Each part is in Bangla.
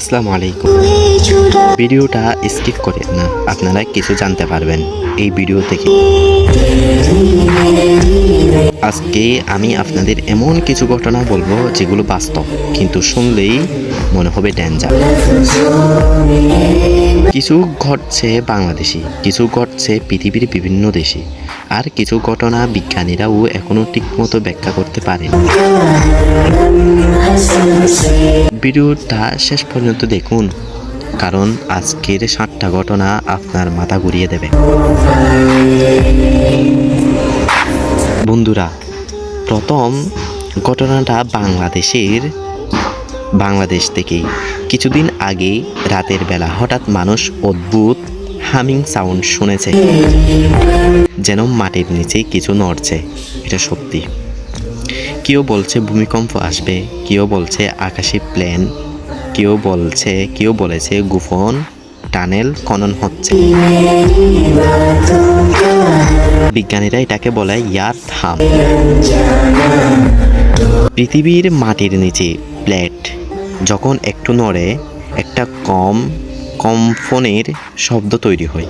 আসসালামু আলাইকুম। ভিডিওটা স্কিপ করেন না, আপনারা কিছু জানতে পারবেন এই ভিডিও থেকে। আজকে আমি আপনাদের এমন কিছু ঘটনা বলবো যেগুলো বাস্তব, কিন্তু শুনলেই মনে হবে ডেঞ্জার। কিছু ঘটছে বাংলাদেশে, কিছু ঘটছে পৃথিবীর বিভিন্ন দেশে, আর কিছু ঘটনা বিজ্ঞানীরাও এখনো ঠিকমতো ব্যাখ্যা করতে পারেন। ভিডিওটা শেষ পর্যন্ত দেখুন, কারণ আজকের 7টা ঘটনা আপনার মাথা ঘুরিয়ে দেবে। বন্ধুরা, প্রথম ঘটনাটা বাংলাদেশ থেকেই। কিছুদিন আগে রাতের বেলা হঠাৎ মানুষ অদ্ভুত হামিং সাউন্ড শুনেছে, যেন মাটির নিচে কিছু নড়ছে। এটা সত্যি। কেউ বলছে ভূমিকম্প আসবে, কেউ বলছে আকাশে প্লেন, কেউ বলেছে গোপন টানেল খনন হচ্ছে। বিজ্ঞানীরা এটাকে বলে ইয়ার্থ হাম। পৃথিবীর মাটির নিচে প্লেট যখন একটু নড়ে, একটা কম্পনের শব্দ তৈরি হয়।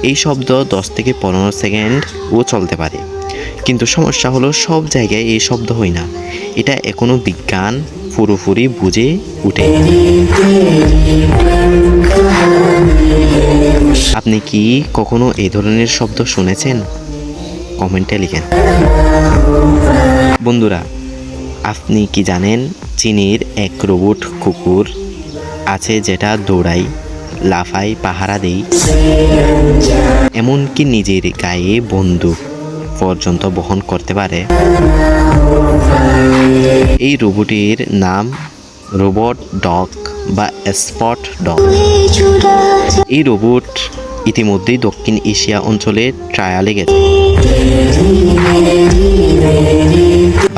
এই শব্দ 10 থেকে 15 সেকেন্ডও চলতে পারে। কিন্তু সমস্যা হলো, সব জায়গায় এই শব্দ হয় না। এটা এখনো বিজ্ঞান পুরোপুরি বুঝে উঠে। আপনি কি কখনো এই ধরনের শব্দ শুনেছেন? কমেন্টে লিখেন। বন্ধুরা, আপনি কি জানেন চীনের এক রোবট কুকুর আছে যেটা দৌড়ায়, লাফায়, পাহারা দেয়, এমনকি নিজের গায়ে বন্দুক পর্যন্ত বহন করতে পারে। এই রোবটের নাম রোবট ডগ বা স্পট ডগ। এই রোবট ইতিমধ্যেই দক্ষিণ এশিয়া অঞ্চলে ট্রায়ালে গেছে।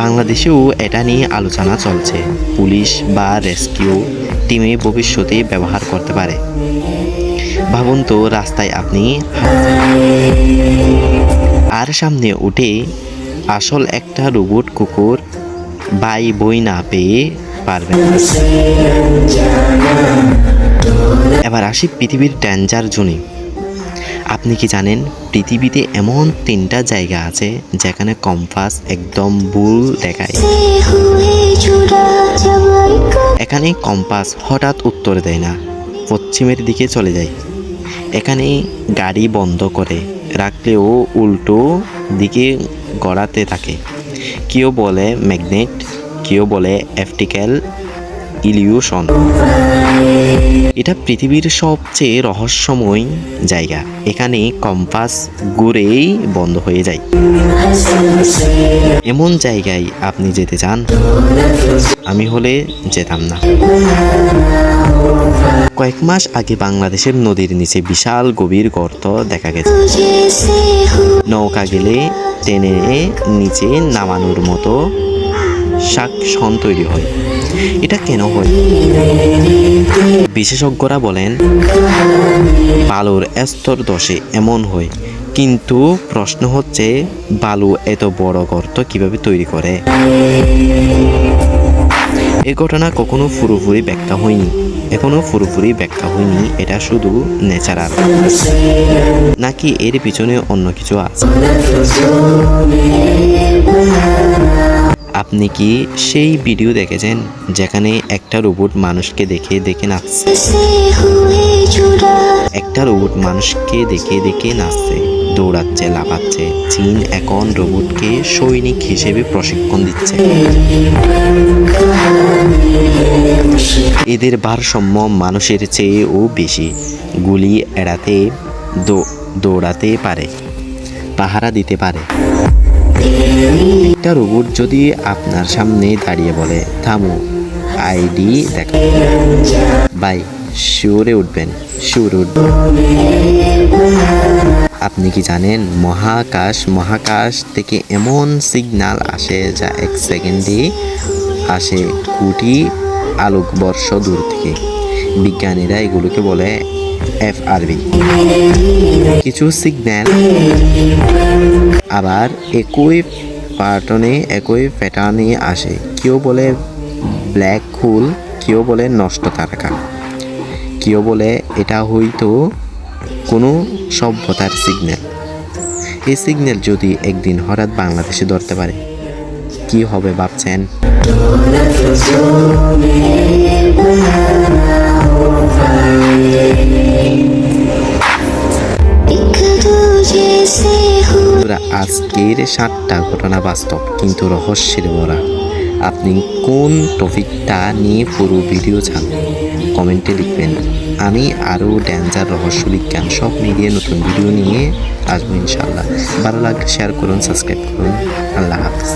বাংলাদেশেও এটা নিয়ে আলোচনা চলছে। পুলিশ বা রেস্কিউ টিমে ভবিষ্যতে ব্যবহার করতে পারে। ভাবুন তো, রাস্তায় আপনি আর সামনে উঠে আসল একটা রোবট কুকুর বই না পেয়ে পারবেন। এবার আসি পৃথিবীর ডেঞ্জার জোনে। আপনি কি জানেন পৃথিবীতে এমন 3টা জায়গা আছে যেখানে কম্পাস একদম ভুল দেখায়? এখানে কম্পাস হঠাৎ উত্তর দেয় না, পশ্চিমের দিকে চলে যায়। এখানে গাড়ি বন্ধ করে রাখলেও উল্টো দিকে গড়াতে থাকে। কেউ বলে ম্যাগনেট, কেউ বলে অপটিক্যাল ইলিউশন। এটা পৃথিবীর সবচেয়ে রহস্যময় জায়গা। এখানে কম্পাস ঘুরেই বন্ধ হয়ে যায়। এমন জায়গায় আপনি যেতে চান? আমি হলে যেতাম না। কয়েক মাস আগে বাংলাদেশের নদীর নিচে বিশাল গভীর গর্ত দেখা গেছে। নৌকা গেলে টেনে নিচে নামানোর মতো শাকসন তৈরি হয়। এটা কেন হয়? বিশেষজ্ঞরা বলেন বালুর স্তর দোষে এমন হয়। কিন্তু প্রশ্ন হচ্ছে, বালু এত বড় গর্ত কিভাবে তৈরি করে? এই ঘটনা কখনো পুরোপুরি ব্যাখ্যা হয়নি, এখনো পুরোপুরি ব্যাখ্যা হয়নি। এটা শুধু ন্যাচারাল, নাকি এর পিছনে অন্য কিছু আছে? আপনি কি সেই ভিডিও দেখেছেন যেখানে একটা রোবট মানুষকে দেখে নাচছে? একটা রোবট মানুষকে দেখে নাচছে, দৌড়াচ্ছে, লাফাচ্ছে। চীন এখন রোবটকে সৈনিক হিসেবে প্রশিক্ষণ দিচ্ছে। এদের ভারসাম্য মানুষের চেয়েও বেশি। গুলি এড়াতে দৌড়াতে পারে, পাহারা দিতে পারে। একটা রোবট যদি আপনার সামনে দাঁড়িয়ে বলে, থামো, আইডি দেখা, বাই, শিওরে উঠবেন। আপনি কি জানেন মহাকাশ থেকে এমন সিগন্যাল আসে যা 1 সেকেন্ডে আসে কোটি আলোকবর্ষ দূর থেকে। বিজ্ঞানীরা এগুলোকে বলে FRB। কিছু সিগন্যাল আবার একই প্যাটার্নে আসে। কেউ বলে ব্ল্যাক হোল, কেউ বলে নষ্ট তারকা। কেউ বলে এটা হয়তো কোনো সভ্যতার সিগন্যাল। এই সিগন্যাল যদি একদিন হঠাৎ বাংলাদেশে ধরতে পারে, কি হবে ভাবছেন? আজকের 7টা ঘটনা বাস্তব কিন্তু রহস্যের ভরা। আপনি কোন টপিকটা নিয়ে পুরো ভিডিও চান কমেন্টে লিখবেন। আমি আরও ডেঞ্জার রহস্য বিজ্ঞান সব মিলিয়ে নতুন ভিডিও নিয়ে আসবো ইনশাল্লাহ। ভালো লাগলে শেয়ার করুন, সাবস্ক্রাইব করুন। আল্লাহ হাফিজ।